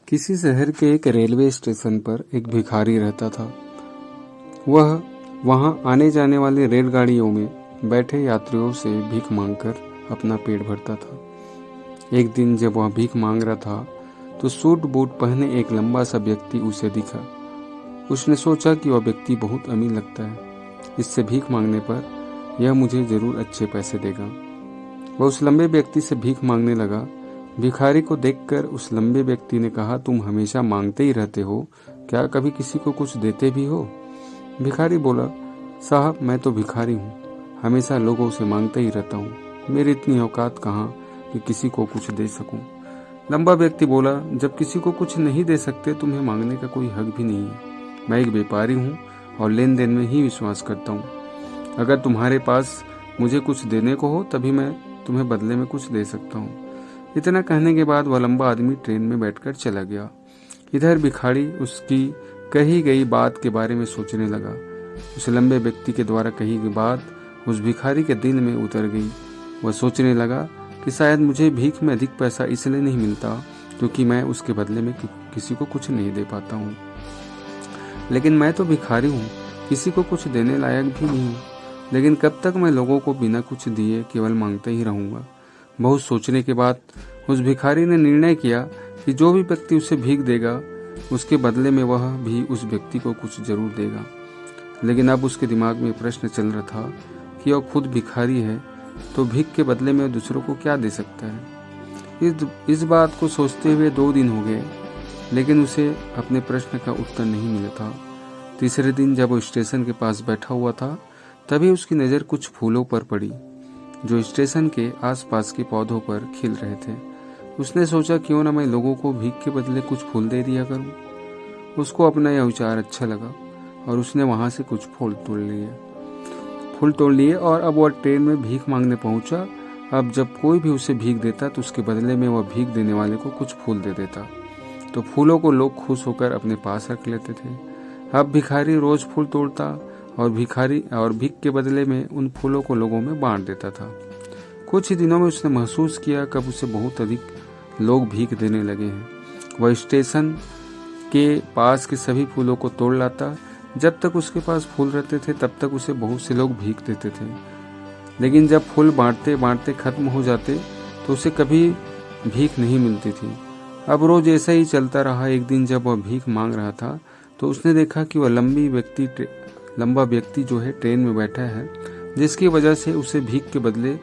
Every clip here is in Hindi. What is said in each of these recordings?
किसी शहर के एक रेलवे स्टेशन पर एक भिखारी रहता था। वह वहां आने जाने वाली रेलगाड़ियों में बैठे यात्रियों से भीख मांगकर अपना पेट भरता था। एक दिन जब वह भीख मांग रहा था तो सूट बूट पहने एक लंबा सा व्यक्ति उसे दिखा। उसने सोचा कि वह व्यक्ति बहुत अमीर लगता है, इससे भीख मांगने पर यह मुझे जरूर अच्छे पैसे देगा। वह उस लंबे व्यक्ति से भीख मांगने लगा। भिखारी को देखकर उस लंबे व्यक्ति ने कहा, तुम हमेशा मांगते ही रहते हो, क्या कभी किसी को कुछ देते भी हो? भिखारी बोला, साहब मैं तो भिखारी हूँ, हमेशा लोगों से मांगते ही रहता हूँ, मेरी इतनी औकात कहाँ कि किसी को कुछ दे सकूं। लंबा व्यक्ति बोला, जब किसी को कुछ नहीं दे सकते तुम्हें मांगने का कोई हक भी नहीं है। मैं एक व्यापारी हूँ और लेन देन में ही विश्वास करता हूँ। अगर तुम्हारे पास मुझे कुछ देने को हो तभी मैं तुम्हें बदले में कुछ दे सकता हूँ। इतना कहने के बाद वह लंबा आदमी ट्रेन में बैठकर चला गया। इधर भिखारी उसकी कही गई बात के बारे में सोचने लगा। उस लंबे व्यक्ति के द्वारा कही गई बात उस भिखारी के दिल में उतर गई। वह सोचने लगा कि शायद मुझे भीख में अधिक पैसा इसलिए नहीं मिलता क्योंकि मैं उसके बदले में किसी को कुछ नहीं दे पाता हूँ। लेकिन मैं तो भिखारी हूँ, किसी को कुछ देने लायक भी नहीं हूँ। लेकिन कब तक मैं लोगों को बिना कुछ दिए केवल मांगते ही रहूंगा। बहुत सोचने के बाद उस भिखारी ने निर्णय किया कि जो भी व्यक्ति उसे भीख देगा उसके बदले में वह भी उस व्यक्ति को कुछ जरूर देगा। लेकिन अब उसके दिमाग में प्रश्न चल रहा था कि वह खुद भिखारी है तो भीख के बदले में दूसरों को क्या दे सकता है। इस बात को सोचते हुए 2 दिन हो गए, लेकिन उसे अपने प्रश्न का उत्तर नहीं मिला था। तीसरे दिन जब वो स्टेशन के पास बैठा हुआ था तभी उसकी नज़र कुछ फूलों पर पड़ी जो स्टेशन के आसपास के पौधों पर खिल रहे थे। उसने सोचा, क्यों ना मैं लोगों को भीख के बदले कुछ फूल दे दिया करूं। उसको अपना यह विचार अच्छा लगा और उसने वहां से कुछ फूल तोड़ लिए और अब वह ट्रेन में भीख मांगने पहुंचा। अब जब कोई भी उसे भीख देता तो उसके बदले में वह भीख देने वाले को कुछ फूल दे देता, तो फूलों को लोग खुश होकर अपने पास रख लेते थे। अब भिखारी रोज फूल तोड़ता और भीख के बदले में उन फूलों को लोगों में बांट देता था। कुछ ही दिनों में उसने महसूस किया कब उसे बहुत अधिक लोग भीख देने लगे हैं। वह स्टेशन के पास के सभी फूलों को तोड़ लाता। जब तक उसके पास फूल रहते थे तब तक उसे बहुत से लोग भीख देते थे, लेकिन जब फूल बांटते बांटते खत्म हो जाते तो उसे कभी भीख नहीं मिलती थी। अब रोज ऐसा ही चलता रहा। एक दिन जब वह भीख मांग रहा था तो उसने देखा कि वह लंबा व्यक्ति जो है ट्रेन में बैठा है, जिसकी वजह से उसे भीख के बदले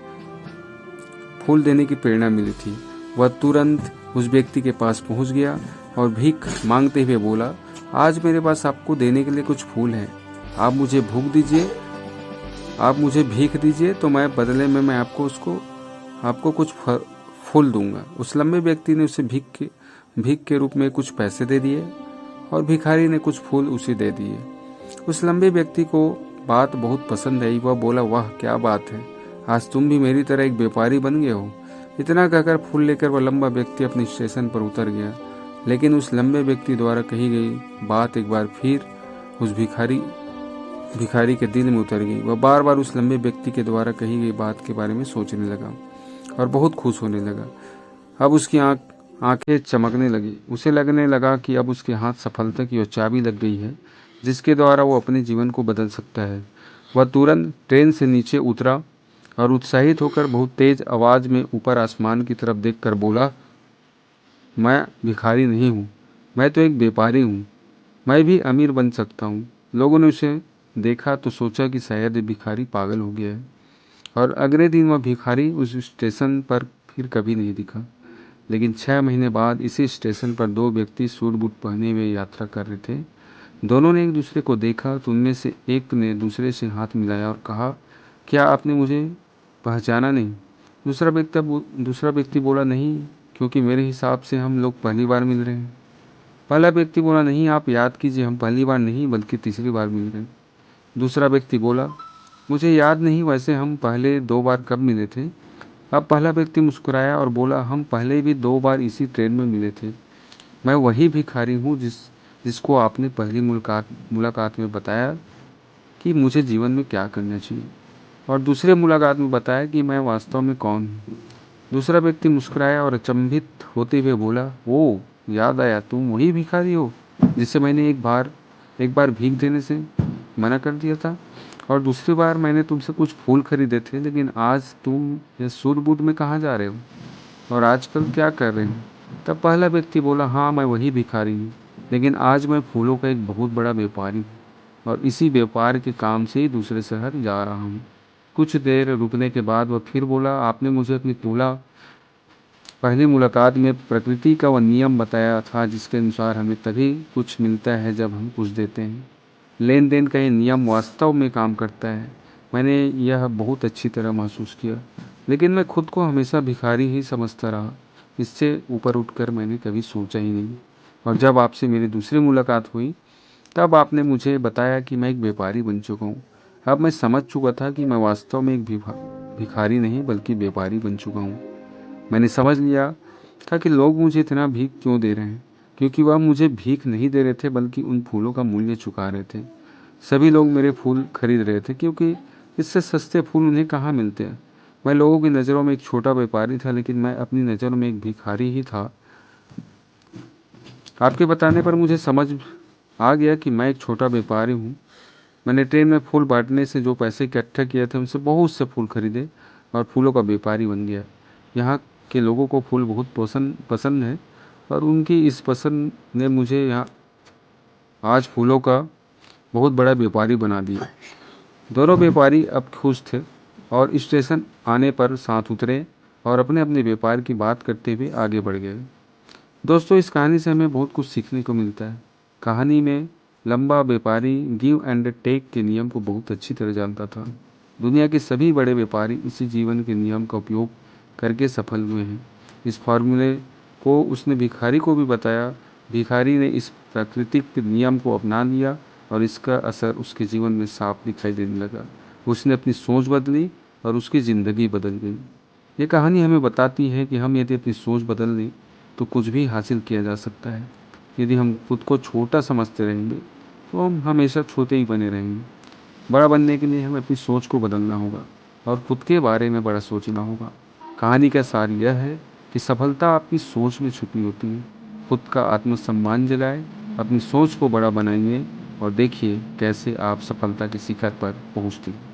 फूल देने की प्रेरणा मिली थी। वह तुरंत उस व्यक्ति के पास पहुंच गया और भीख मांगते हुए बोला, आज मेरे पास आपको देने के लिए कुछ फूल हैं, आप मुझे भीख दीजिए तो मैं बदले में मैं आपको कुछ फूल दूंगा। उस लंबे व्यक्ति ने उसे भीख के रूप में कुछ पैसे दे दिए और भिखारी ने कुछ फूल उसे दे दिए। उस लंबे व्यक्ति को बात बहुत पसंद आई। वह बोला, वाह क्या बात है, आज तुम भी मेरी तरह एक व्यापारी बन गए हो। इतना कहकर फूल लेकर वह लंबा व्यक्ति अपने स्टेशन पर उतर गया। लेकिन उस लंबे व्यक्ति द्वारा कही गई बात एक बार फिर उस भिखारी के दिल में उतर गई। वह बार बार उस लंबे व्यक्ति के द्वारा कही गई बात के बारे में सोचने लगा और बहुत खुश होने लगा। अब उसकी आंखें चमकने लगी। उसे लगने लगा कि अब उसके हाथ सफलता की वो चाबी लग गई है जिसके द्वारा वो अपने जीवन को बदल सकता है। वह तुरंत ट्रेन से नीचे उतरा और उत्साहित होकर बहुत तेज आवाज में ऊपर आसमान की तरफ देखकर बोला, मैं भिखारी नहीं हूँ, मैं तो एक व्यापारी हूँ, मैं भी अमीर बन सकता हूँ। लोगों ने उसे देखा तो सोचा कि शायद ये भिखारी पागल हो गया है और अगले दिन वह भिखारी उस स्टेशन पर फिर कभी नहीं दिखा। लेकिन 6 महीने बाद इसी स्टेशन पर 2 व्यक्ति सूट बूट पहने हुए यात्रा कर रहे थे। दोनों ने एक दूसरे को देखा तो उनमें से एक ने दूसरे से हाथ मिलाया और कहा, क्या आपने मुझे पहचाना नहीं? दूसरा व्यक्ति बोला, नहीं, क्योंकि मेरे हिसाब से हम लोग पहली बार मिल रहे हैं। पहला व्यक्ति बोला, नहीं, आप याद कीजिए, हम पहली बार नहीं बल्कि तीसरी बार मिल रहे हैं। दूसरा व्यक्ति बोला, मुझे याद नहीं, वैसे हम पहले 2 बार कब मिले थे? अब पहला व्यक्ति मुस्कुराया और बोला, हम पहले भी 2 बार इसी ट्रेन में मिले थे। मैं वही भिखारी हूँ जिसको आपने पहली मुलाकात में बताया कि मुझे जीवन में क्या करना चाहिए और दूसरे मुलाकात में बताया कि मैं वास्तव में कौन हूँ। दूसरा व्यक्ति मुस्कुराया और अचंभित होते हुए बोला, ओ याद आया तुम वही भिखारी हो जिससे मैंने एक बार भीख देने से मना कर दिया था, और दूसरी बार मैंने तुमसे कुछ फूल खरीदे थे, लेकिन आज तुम ये सूट-बूट में कहाँ जा रहे हो और आजकल क्या कर रहे हो? तब पहला व्यक्ति बोला, हाँ मैं वही भिखारी हूँ, लेकिन आज मैं फूलों का एक बहुत बड़ा व्यापारी हूँ और इसी व्यापार के काम से ही दूसरे शहर जा रहा हूँ। कुछ देर रुकने के बाद वह फिर बोला, आपने मुझे अपनी पहली मुलाकात में प्रकृति का वह नियम बताया था जिसके अनुसार हमें तभी कुछ मिलता है जब हम कुछ देते हैं। लेन देन का ये नियम वास्तव में काम करता है। मैंने यह बहुत अच्छी तरह महसूस किया, लेकिन मैं खुद को हमेशा भिखारी ही समझता रहा। इससे ऊपर उठकर मैंने कभी सोचा ही नहीं, और जब आपसे मेरी दूसरी मुलाकात हुई तब आपने मुझे बताया कि मैं एक व्यापारी बन चुका हूँ। अब मैं समझ चुका था कि मैं वास्तव में एक भिखारी नहीं बल्कि व्यापारी बन चुका हूँ। मैंने समझ लिया था कि लोग मुझे इतना भीख क्यों दे रहे हैं, क्योंकि वह मुझे भीख नहीं दे रहे थे बल्कि उन फूलों का मूल्य चुका रहे थे। सभी लोग मेरे फूल खरीद रहे थे क्योंकि इससे सस्ते फूल उन्हें कहाँ मिलते हैं। मैं लोगों की नज़रों में एक छोटा व्यापारी था, लेकिन मैं अपनी नज़रों में एक भिखारी ही था। आपके बताने पर मुझे समझ आ गया कि मैं एक छोटा व्यापारी हूँ। मैंने ट्रेन में फूल बांटने से जो पैसे इकट्ठा किए थे उनसे बहुत से फूल खरीदे और फूलों का व्यापारी बन गया। यहाँ के लोगों को फूल बहुत पसंद पसंद है, और उनकी इस पसंद ने मुझे यहाँ आज फूलों का बहुत बड़ा व्यापारी बना दिया। दोनों व्यापारी अब खुश थे और स्टेशन आने पर साथ उतरे और अपने अपने व्यापार की बात करते हुए आगे बढ़ गए। दोस्तों, इस कहानी से हमें बहुत कुछ सीखने को मिलता है। कहानी में लंबा व्यापारी गिव एंड टेक के नियम को बहुत अच्छी तरह जानता था। दुनिया के सभी बड़े व्यापारी इसी जीवन के नियम का उपयोग करके सफल हुए हैं। इस फॉर्मूले को उसने भिखारी को भी बताया। भिखारी ने इस प्राकृतिक नियम को अपना लिया और इसका असर उसके जीवन में साफ दिखाई देने लगा। उसने अपनी सोच बदली और उसकी ज़िंदगी बदल गई। ये कहानी हमें बताती है कि हम यदि अपनी सोच बदल लें तो कुछ भी हासिल किया जा सकता है। यदि हम खुद को छोटा समझते रहेंगे तो हम हमेशा छोटे ही बने रहेंगे। बड़ा बनने के लिए हमें अपनी सोच को बदलना होगा और खुद के बारे में बड़ा सोचना होगा। कहानी का सार यह है कि सफलता आपकी सोच में छुपी होती है। खुद का आत्मसम्मान जगाएं, अपनी सोच को बड़ा बनाइए और देखिए कैसे आप सफलता के शिखर पर पहुंचते हैं।